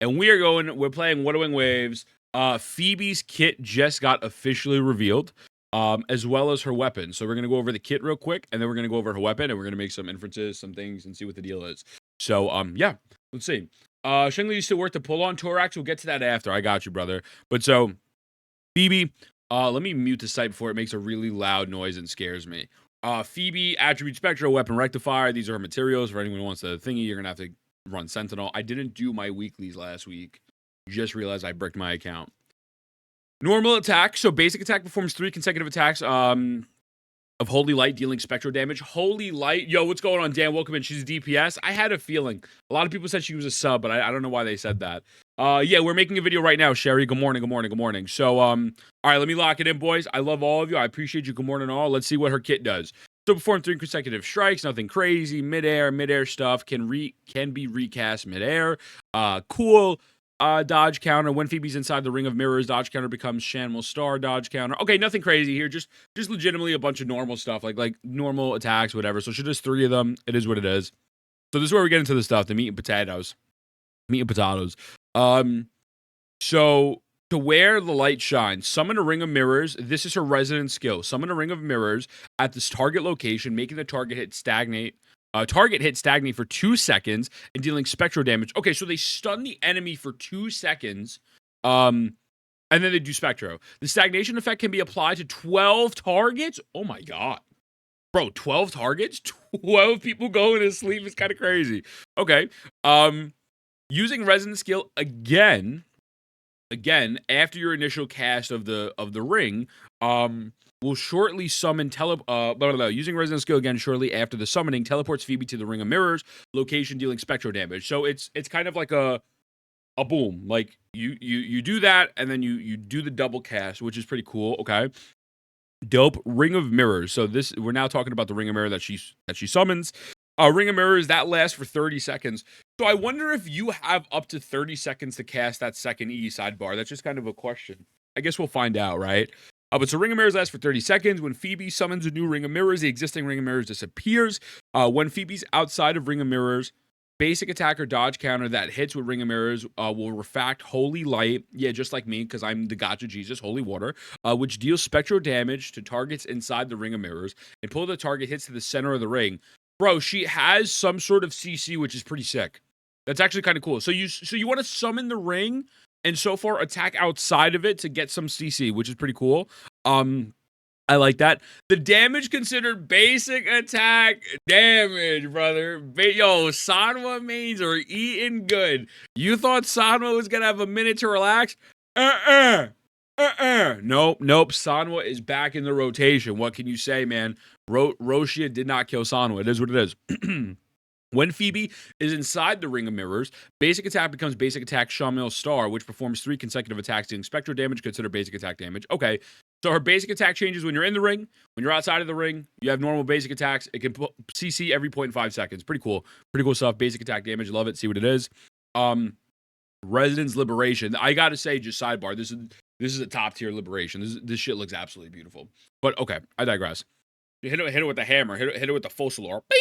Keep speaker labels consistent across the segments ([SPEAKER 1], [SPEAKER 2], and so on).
[SPEAKER 1] and we're playing Wuthering Waves. Phoebe's kit just got officially revealed, as well as her weapon. So we're gonna go over the kit real quick, and then we're gonna go over her weapon, and we're gonna make some inferences, some things, and see what the deal is. So yeah, let's see. Shengli used to work the pull-on Torax. We'll get to that after. I got you, brother. But so Phoebe, let me mute the site before it makes a really loud noise and scares me. Phoebe, Attribute Spectral, Weapon Rectifier. These are her materials. For anyone who wants the thingy, you're going to have to run Sentinel. I didn't do my weeklies last week. Just realized I bricked my account. Normal attack. So basic attack performs 3 consecutive attacks of Holy Light, dealing spectral damage. Holy Light. Yo, what's going on, Dan? Welcome in. She's a DPS. I had a feeling. A lot of people said she was a sub, but I don't know why they said that. Yeah, we're making a video right now, Sherry. Good morning, good morning, good morning. So, all right, let me lock it in, boys. I love all of you. I appreciate you. Good morning, all. Let's see what her kit does. So, perform 3 consecutive strikes. Nothing crazy. Midair stuff can be recast midair. Cool. Dodge counter. When Phoebe's inside the ring of mirrors, dodge counter becomes Shanwell Star dodge counter. Okay, nothing crazy here. Just legitimately a bunch of normal stuff, like normal attacks, whatever. So she does 3 of them. It is what it is. So this is where we get into the stuff, the meat and potatoes. So to where the light shines, summon a ring of mirrors. This is her resident skill. Summon a ring of mirrors at this target location, making the target hit stagnate. Target hit stagnate for 2 seconds and dealing spectral damage. Okay, so they stun the enemy for 2 seconds, and then they do spectro. The stagnation effect can be applied to 12 targets. Oh my god, bro, 12 targets, 12 people going to sleep is kind of crazy. Okay, using resident skill again after your initial cast of the ring, will shortly summon using resident skill again shortly after the summoning teleports Phoebe to the ring of mirrors location, dealing spectral damage. So it's kind of like a boom, like you do that and then you do the double cast, which is pretty cool. Okay, dope. Ring of mirrors. So we're now talking about the ring of mirror that she summons. Ring of mirrors that lasts for 30 seconds. So I wonder if you have up to 30 seconds to cast that second E sidebar. That's just kind of a question. I guess we'll find out, right? But so Ring of Mirrors lasts for 30 seconds. When Phoebe summons a new Ring of Mirrors, the existing Ring of Mirrors disappears. When Phoebe's outside of Ring of Mirrors, basic attack or dodge counter that hits with Ring of Mirrors will refract Holy Light. Yeah, just like me, because I'm the Gotcha Jesus, Holy Water, which deals spectral damage to targets inside the Ring of Mirrors. Until the target hits to the center of the ring. Bro, she has some sort of CC, which is pretty sick. That's actually kind of cool. So you want to summon the ring and so far attack outside of it to get some CC, which is pretty cool. I like that. The damage considered basic attack damage, brother. Yo, Sanwa mains are eating good. You thought Sanwa was gonna have a minute to relax? Nope. Sanwa is back in the rotation. What can you say, man? Roshia did not kill Sanwa. It is what it is. When Phoebe is inside the Ring of Mirrors, basic attack becomes basic attack Shanwell Star, which performs 3 consecutive attacks, dealing spectral damage, considered basic attack damage. Okay, so her basic attack changes when you're in the ring. When you're outside of the ring, you have normal basic attacks. It can CC every 0.5 seconds. Pretty cool stuff. Basic attack damage, love it. See what it is. Residence Liberation. I gotta say, just sidebar, this is a top tier liberation. This shit looks absolutely beautiful. But okay, I digress. You hit it with the hammer. Hit it with the Focalor. Bing!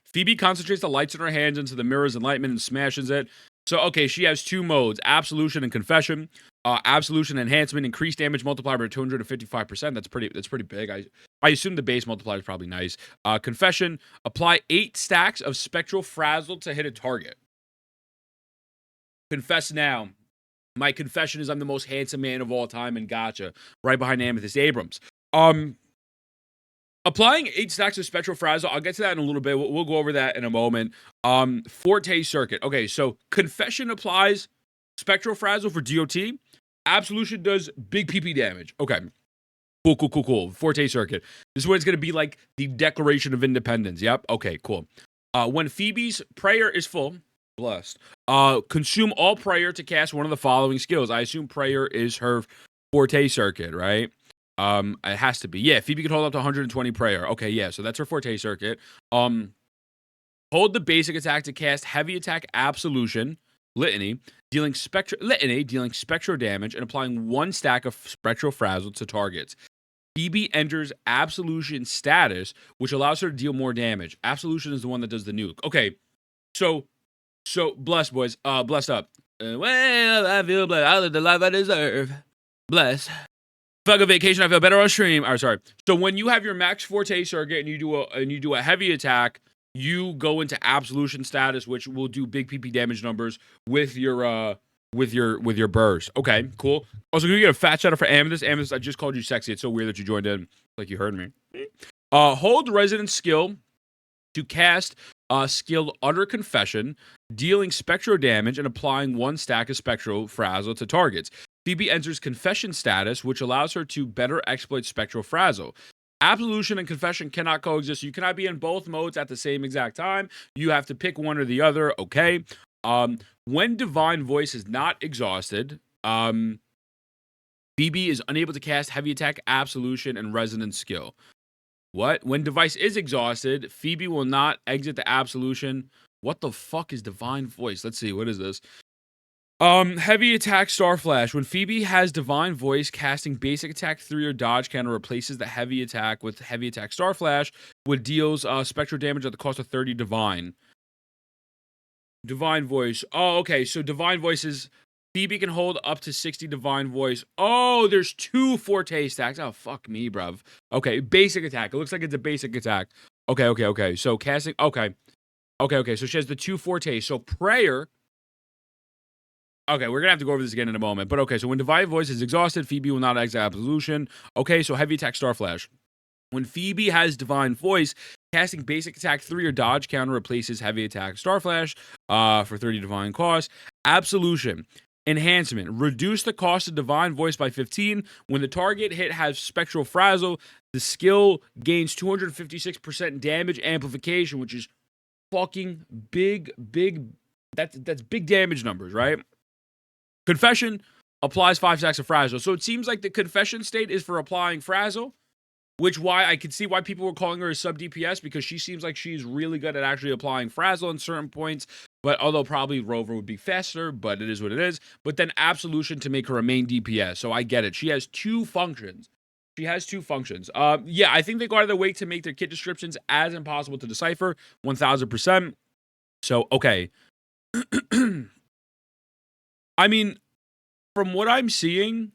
[SPEAKER 1] Phoebe concentrates the lights in her hands into the mirror's enlightenment and smashes it. So, okay, she has 2 modes, Absolution and Confession. Absolution Enhancement, increased damage multiplier by 255%. That's pretty big. I assume the base multiplier is probably nice. Confession, apply 8 stacks of Spectral Frazzle to hit a target. Confess now. My confession is I'm the most handsome man of all time and gotcha. Right behind Amethyst Abrams. Applying 8 stacks of Spectral Frazzle, I'll get to that in a little bit. We'll go over that in a moment. Forte Circuit. Okay, so Confession applies Spectral Frazzle for DOT. Absolution does big PP damage. Okay. Cool. Forte Circuit. This is what it's going to be like the Declaration of Independence. Yep. Okay, cool. When Phoebe's prayer is full, blessed, consume all prayer to cast one of the following skills. I assume prayer is her Forte Circuit, right? It has to be. Yeah, Phoebe can hold up to 120 prayer. Okay, yeah, so that's her Forte Circuit. Hold the basic attack to cast heavy attack Absolution, Litany, dealing spectral damage and applying 1 stack of Spectral Frazzle to targets. Phoebe enters Absolution status, which allows her to deal more damage. Absolution is the one that does the nuke. Okay, so blessed boys, blessed up. Well, I feel blessed. I live the life I deserve. Bless. Fuck a vacation. I feel better on stream. All right, sorry. So when you have your max Forte circuit and you do a heavy attack, you go into absolution status, which will do big PP damage numbers with your burst. Okay, cool. Also, can we get a fat shout out for Amethyst? Amethyst, I just called you sexy. It's so weird that you joined in, like you heard me. Hold Resident skill to cast skill Utter Confession, dealing spectral damage and applying 1 stack of spectral frazzle to targets. Phoebe enters Confession status, which allows her to better exploit spectral frazzle. Absolution and Confession cannot coexist. You cannot be in both modes at the same exact time. You have to pick one or the other. Okay. When Divine Voice is not exhausted, Phoebe is unable to cast Heavy Attack, Absolution, and Resonance skill. What? When device is exhausted, Phoebe will not exit the absolution. What the fuck is Divine Voice? Let's see. What is this? Heavy Attack Star Flash. When Phoebe has Divine Voice, casting Basic Attack 3 or Dodge counter replaces the Heavy Attack with Heavy Attack Star Flash, which deals spectral damage at the cost of 30 Divine. Divine Voice. Oh, okay. So Divine Voice is... Phoebe can hold up to 60 Divine Voice. Oh, there's 2 Forte stacks. Oh, fuck me, bruv. Okay, basic attack. It looks like it's a basic attack. Okay. So casting... Okay. So she has the 2 Forte. So prayer... Okay, we're going to have to go over this again in a moment. But okay, so when Divine Voice is exhausted, Phoebe will not exit Absolution. Okay, so Heavy Attack Star Flash. When Phoebe has Divine Voice, casting Basic Attack 3 or Dodge counter replaces Heavy Attack Star Flash for 30 Divine cost. Absolution. Enhancement. Reduce the cost of Divine Voice by 15. When the target hit has Spectral Frazzle, the skill gains 256% damage amplification, which is fucking big. That's big damage numbers, right? Confession applies 5 stacks of Frazzle. So it seems like the Confession state is for applying Frazzle, which why I could see why people were calling her a sub DPS, because she seems like she's really good at actually applying Frazzle in certain points. But although probably Rover would be faster, but it is what it is. But then Absolution to make her a main DPS. So I get it. She has 2 functions. Yeah, I think they go out of their way to make their kit descriptions as impossible to decipher. 1000%. So, okay. I mean, from what I'm seeing...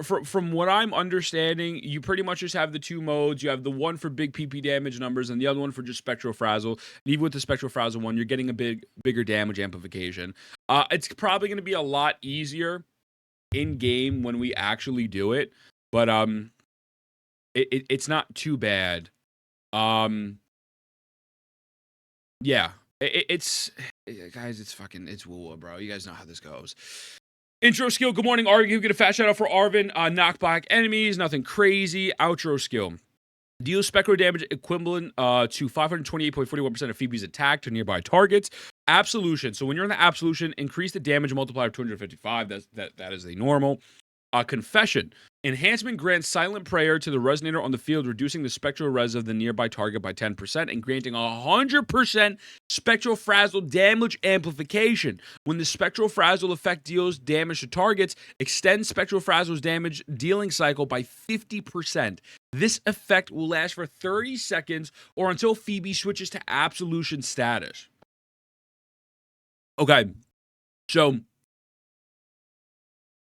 [SPEAKER 1] From what I'm understanding, you pretty much just have the 2 modes. You have the one for big PP damage numbers and the other one for just Spectral Frazzle. And even with the Spectral Frazzle one, you're getting a bigger damage amplification. It's probably going to be a lot easier in-game when we actually do it. But it's not too bad. Yeah. Guys, it's WuWa, bro. You guys know how this goes. Intro skill, good morning, Arvin. You get a fat shout out for Arvin. Knockback enemies, nothing crazy. Outro skill. Deals spectral damage equivalent to 528.41% of Phoebe's attack to nearby targets. Absolution. So when you're in the Absolution, increase the damage multiplier of 255. That is the normal. Confession. Enhancement grants Silent Prayer to the Resonator on the field, reducing the spectral res of the nearby target by 10% and granting 100% Spectral Frazzle damage amplification. When the Spectral Frazzle effect deals damage to targets, extend Spectral Frazzle's damage dealing cycle by 50%. This effect will last for 30 seconds or until Phoebe switches to Absolution status. Okay, so...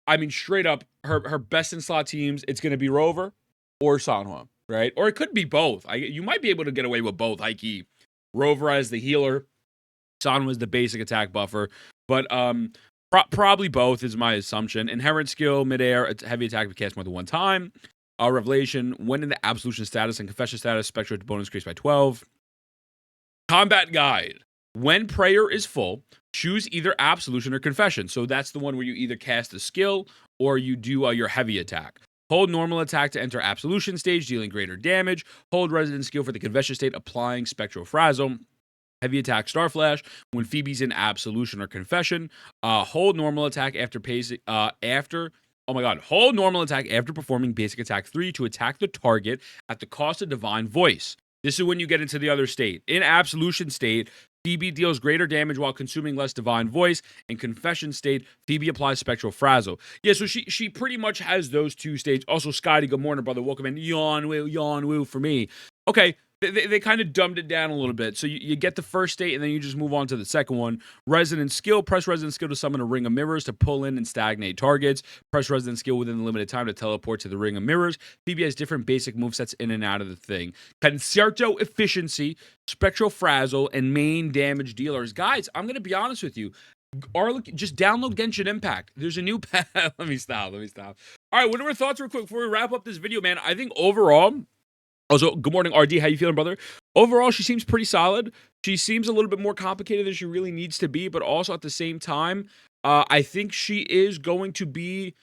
[SPEAKER 1] I mean, straight up, her best in slot teams, it's going to be Rover or Sanhua, right? Or it could be both. You might be able to get away with both, high-key. Rover as the healer, Sanhua as the basic attack buffer. But probably both is my assumption. Inherent skill, midair, it's heavy attack if cast more than one time. Revelation, when in the Absolution status and Confession status, spectral bonus increased by 12. Combat guide. When prayer is full, choose either Absolution or Confession. So that's the one where you either cast a skill or you do your heavy attack. Hold normal attack to enter Absolution stage, dealing greater damage. Hold resident skill for the Confession state, applying Spectral Frazzle. Heavy attack Star Flash when Phoebe's in Absolution or Confession. Hold normal attack hold normal attack after performing Basic Attack 3 to attack the target at the cost of Divine Voice. This is when you get into the other state. In Absolution state, Phoebe deals greater damage while consuming less Divine Voice. In Confession state, Phoebe applies Spectral Frazzle. Yeah, so she pretty much has those 2 states. Also, Scotty, good morning, brother. Welcome in. Yawn woo for me. Okay, they kind of dumbed it down a little bit. So you get the first state, and then you just move on to the second one. Resident skill. Press resident skill to summon a ring of mirrors to pull in and stagnate targets. Press resident skill within the limited time to teleport to the ring of mirrors. Phoebe has different basic movesets in and out of the thing. Concerto efficiency, spectral frazzle, and main damage dealers. Guys, I'm going to be honest with you. Just download Genshin Impact. There's a new path. Let me stop. All right, what are our thoughts real quick before we wrap up this video, man? I think overall... Also, good morning, RD. How you feeling, brother? Overall, she seems pretty solid. She seems a little bit more complicated than she really needs to be, but also at the same time, I think she is going to be...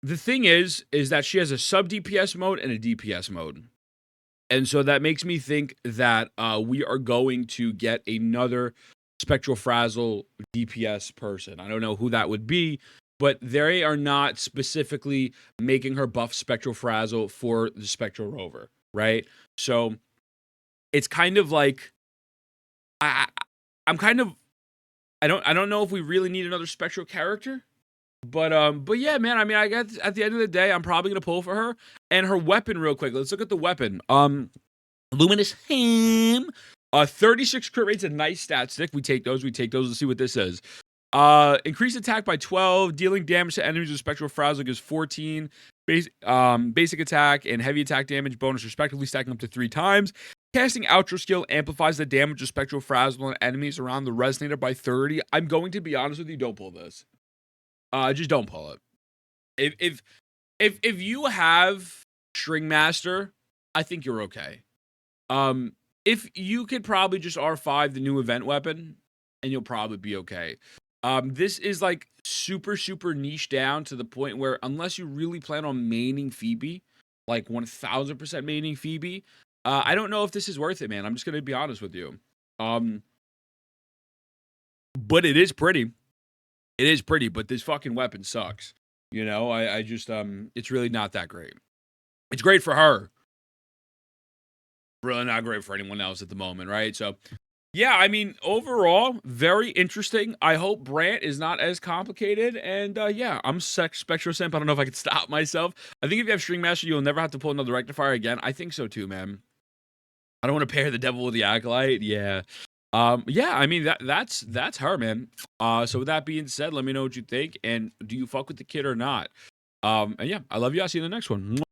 [SPEAKER 1] The thing is that she has a sub-DPS mode and a DPS mode. And so that makes me think that we are going to get another Spectral Frazzle DPS person. I don't know who that would be, but they are not specifically making her buff Spectral Frazzle for the Spectral Rover, right? So it's kind of like I don't know if we really need another Spectral character, but yeah, man. I mean, I guess at the end of the day, I'm probably gonna pull for her and her weapon real quick. Let's look at the weapon. Luminous Ham. 36 crit rate's a nice stat stick. We take those. Let's see what this says. Increased attack by 12, dealing damage to enemies with Spectral Frazzle gives 14, basic attack and heavy attack damage bonus respectively, stacking up to 3 times. Casting Outro skill amplifies the damage of Spectral Frazzle on enemies around the resonator by 30. I'm going to be honest with you, don't pull this. Just don't pull it. If you have String Master, I think you're okay. If you could probably just R5 the new event weapon, and you'll probably be okay. This is like super niche down to the point where unless you really plan on maining Phoebe, like 1000% maining Phoebe, I don't know if this is worth it, man. I'm just gonna be honest with you. But it is pretty. But this fucking weapon sucks. You know, I just it's really not that great. It's great for her. Really not great for anyone else at the moment, right? So yeah, I mean, overall, very interesting. I hope Brant is not as complicated. And yeah, I'm Spectro Simp. I don't know if I could stop myself. I think if you have String Master, you'll never have to pull another Rectifier again. I think so too, man. I don't want to pair the Devil with the Acolyte. Yeah. Yeah, I mean, that's her, man. So with that being said, let me know what you think. And do you fuck with the kid or not? And yeah, I love you. I'll see you in the next one.